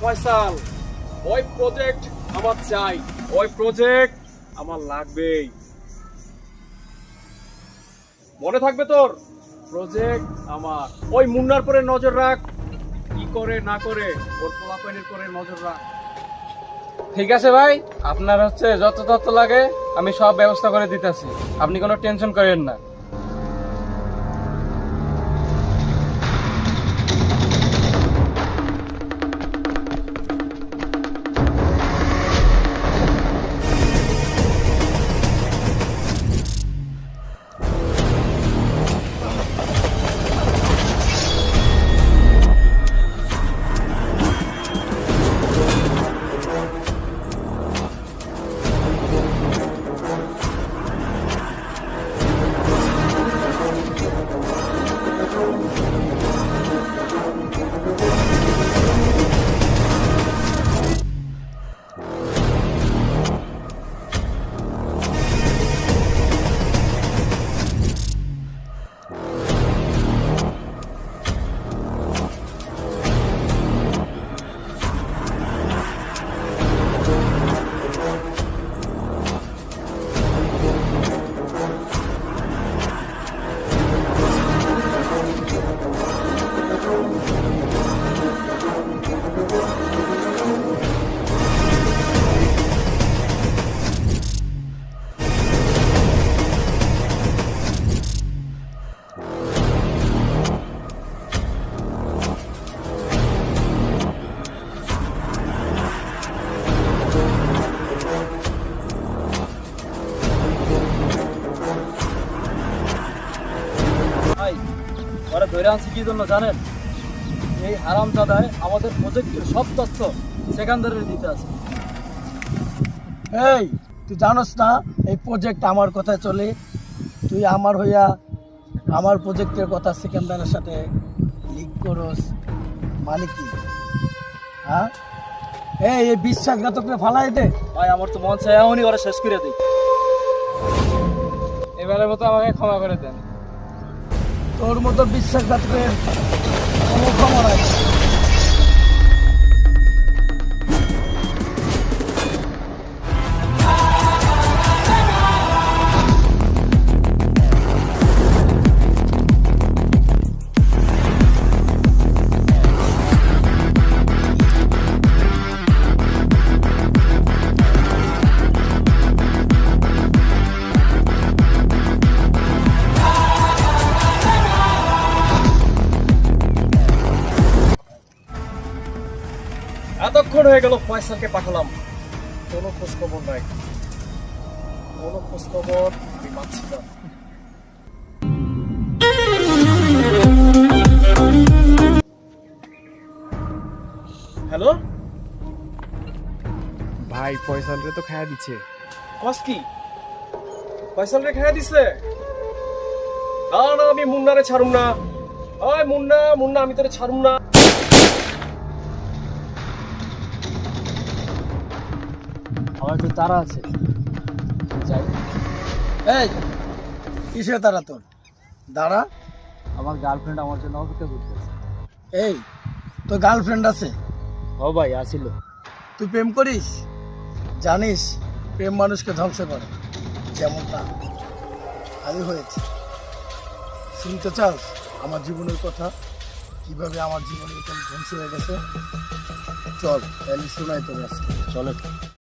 ফয়সাল, ওই প্রজেক্ট আমার চাই, ওই প্রজেক্ট আমার লাগবেই। মনে থাকবে তোর, প্রজেক্ট আমার। ওই মুন্নার পরে নজর রাখ, কি করে না করে ওর পোলাপাইনের করে নজর রাখ। ঠিক আছে ভাই, আপনার যত তথ্য লাগে আমি সব ব্যবস্থা করে দিতেছি, আপনি কোনো টেনশন করেন না। ভাই, ওরা ধরে আনছি কি জন্য জানেন? এই হারামজাদায় আমাদের প্রজেক্টের সব তথ্য সেকেন্দারের দিতে আছে। এই, তুই জানোস না এই প্রজেক্ট আমার কথায় চলে? তুই আমার হইয়া আমার প্রজেক্টের কথা সেকেন্দারের সাথে লিক করস, মানে কি? হ্যাঁ, এই বিশ্বাসঘাতকরে ফালাই দে। ভাই, আমার তো মন চায় এমনই ওরা শেষ করে দিই। এবারের মতো আমাকে ক্ষমা করে দেন। তোর মতো বিশ্বাসঘাতকের কোনো ক্ষমা নাই। এতক্ষণ হয়ে গেল ফয়সালকে পাঠালাম, কোনো খোঁজ খবর নাই, কোনো খোঁজ খবর আমি পাচ্ছি না। হ্যালো ভাই, ফয়সালরে তো খায়া দিচ্ছে। কস কি? ফয়সাল রে খাইয়া দিছে? না না, আমি মুন্নারে ছাড়ুম না। ওই মুন্না, মুন্না, আমি তোরে ছাড়ুম না। আমার একটু তারা আছে, যাই। এই, কিসে তারা তোর? দাঁড়া। আমার গার্লফ্রেন্ড আমার জন্য অপেক্ষা করতেছে। এই, তোর গার্লফ্রেন্ড আছে? ও ভাই, আসিল। তুই প্রেম করিস? জানিস প্রেম মানুষকে ধ্বংস করে, যেমনটা আমি হয়েছে। শুনতে চাস আমার জীবনের কথা, কিভাবে আমার জীবনের ধ্বংস হয়ে গেছে? চল তাহলে শোনাই তোর আজকে। চলে।